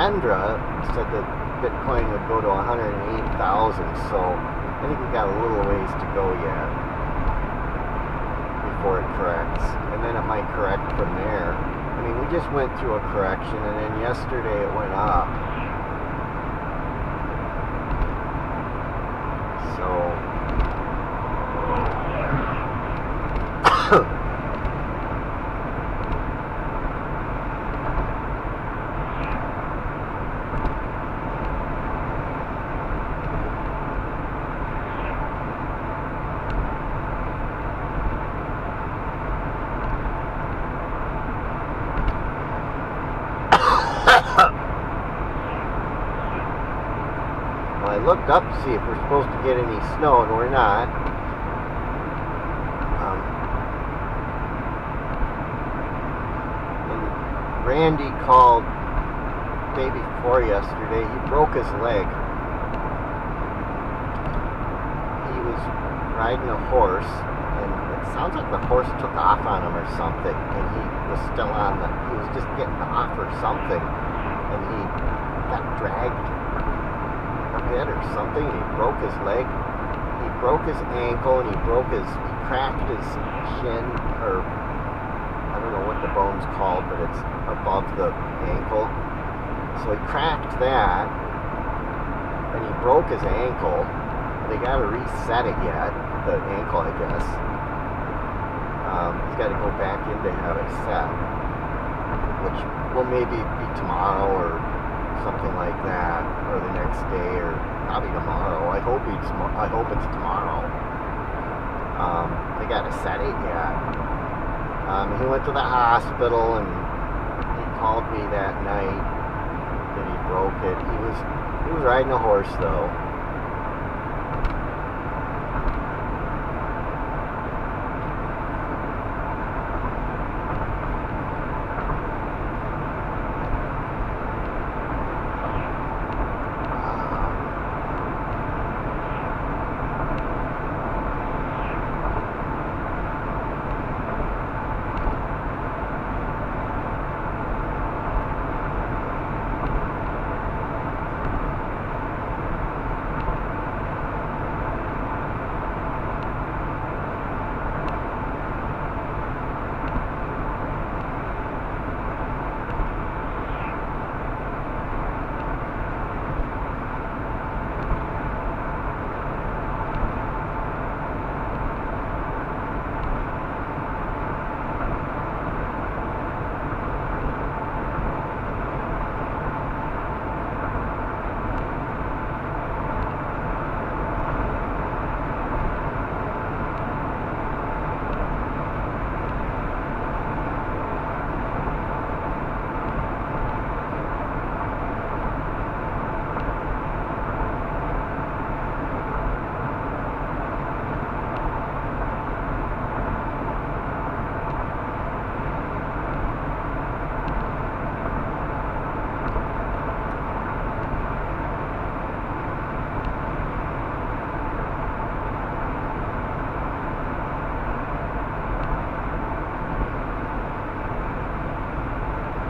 Kendra said that Bitcoin would go to 108,000, so I think we got a little ways to go yet before it corrects, and then it might correct from there. I mean, we just went through a correction, and then yesterday it went up. So I looked up to see if we're supposed to get any snow, and we're not. And Randy called day before yesterday. He broke his leg. He was riding a horse, and it sounds like the horse took off on him or something, and he was still on he was just getting off or something, and he got dragged or something, and he broke his leg, he broke his ankle, and he cracked his shin, or I don't know what the bone's called, but it's above the ankle. So he cracked that, and he broke his ankle. They got to reset it yet, the ankle, I guess. He's got to go back in to have it set, which will maybe be tomorrow or something like that, or the next day, or probably tomorrow. I hope it's tomorrow. They got to set it yet. He went to the hospital, and he called me that night that he broke it. He was riding a horse though.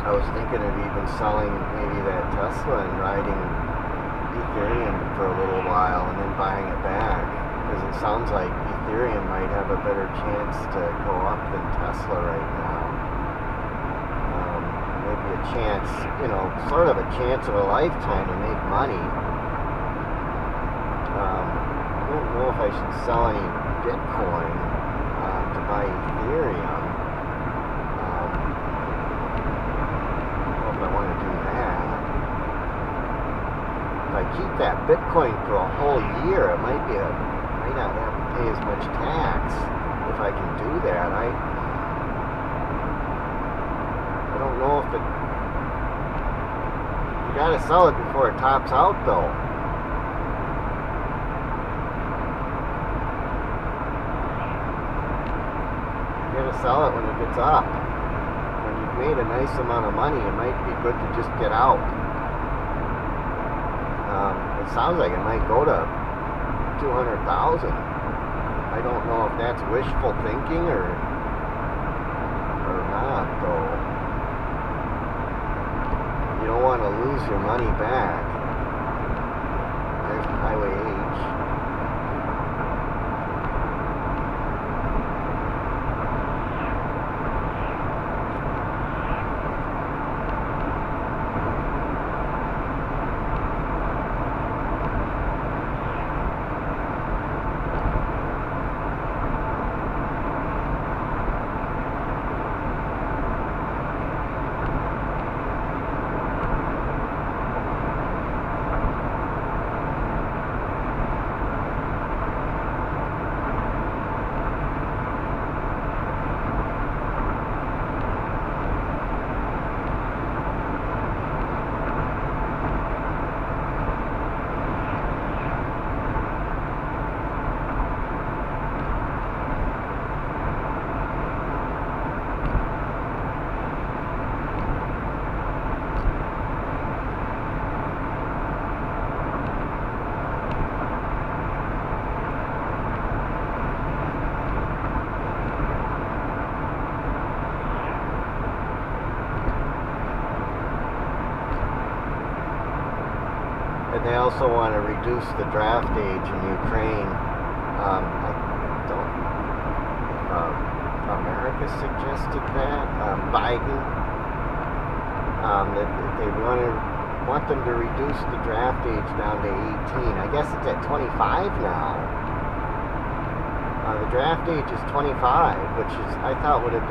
I was thinking of even selling maybe that Tesla and riding Ethereum for a little while and then buying it back, because it sounds like Ethereum might have a better chance to go up than Tesla right now. Maybe a chance, sort of a chance of a lifetime to make money. I don't know if I should sell any Bitcoin to buy Ethereum. I want to do that. If I keep that Bitcoin for a whole year, it might not have to pay as much tax if I can do that. I don't know if you gotta sell it before it tops out though. You gotta sell it when it gets up. Made a nice amount of money, it might be good to just get out. It sounds like it might go to 200,000. I don't know if that's wishful thinking or not, though. You don't want want to lose your money back. There's Highway H. And they also want to reduce the draft age in Ukraine. I don't. America suggested that. Biden. That they want them to reduce the draft age down to 18. I guess it's at 25 now. The draft age is 25, which is I would have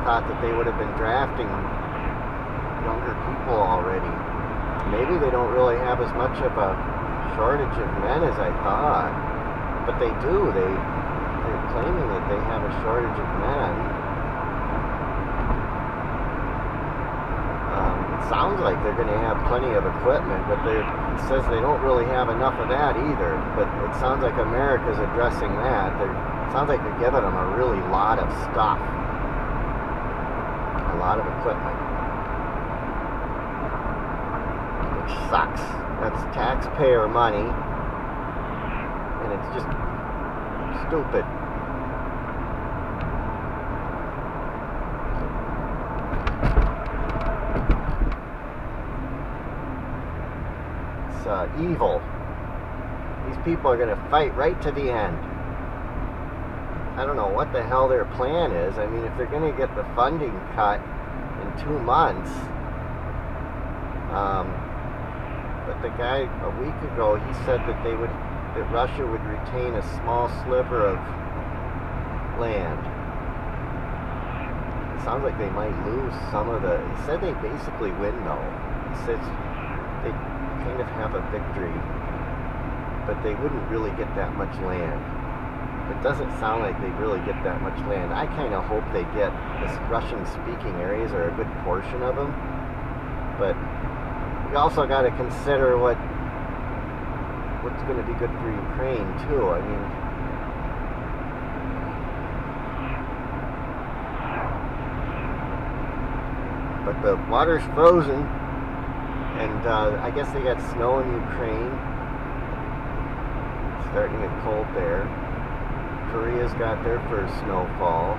thought that they would have been drafting younger people already. Maybe they don't really have as much of a shortage of men as I thought, but they do. They're claiming that they have a shortage of men. It sounds like they're going to have plenty of equipment, but it says they don't really have enough of that either. But it sounds like America's addressing that. It sounds like they're giving them a really lot of stuff, a lot of equipment. Sucks. That's taxpayer money, and it's just stupid. It's evil. These people are going to fight right to the end. I don't know what the hell their plan is. I mean, if they're going to get the funding cut in 2 months, but the guy a week ago, he said that that Russia would retain a small sliver of land. It sounds like they might lose some of the. He said they basically win though. He says they kind of have a victory, but they wouldn't really get that much land. It doesn't sound like they really get that much land. I kind of hope they get the Russian-speaking areas, or a good portion of them, but we also got to consider what's going to be good for Ukraine too. I mean, but the water's frozen, and I guess they got snow in Ukraine. It's starting to get cold there. Korea's got their first snowfall.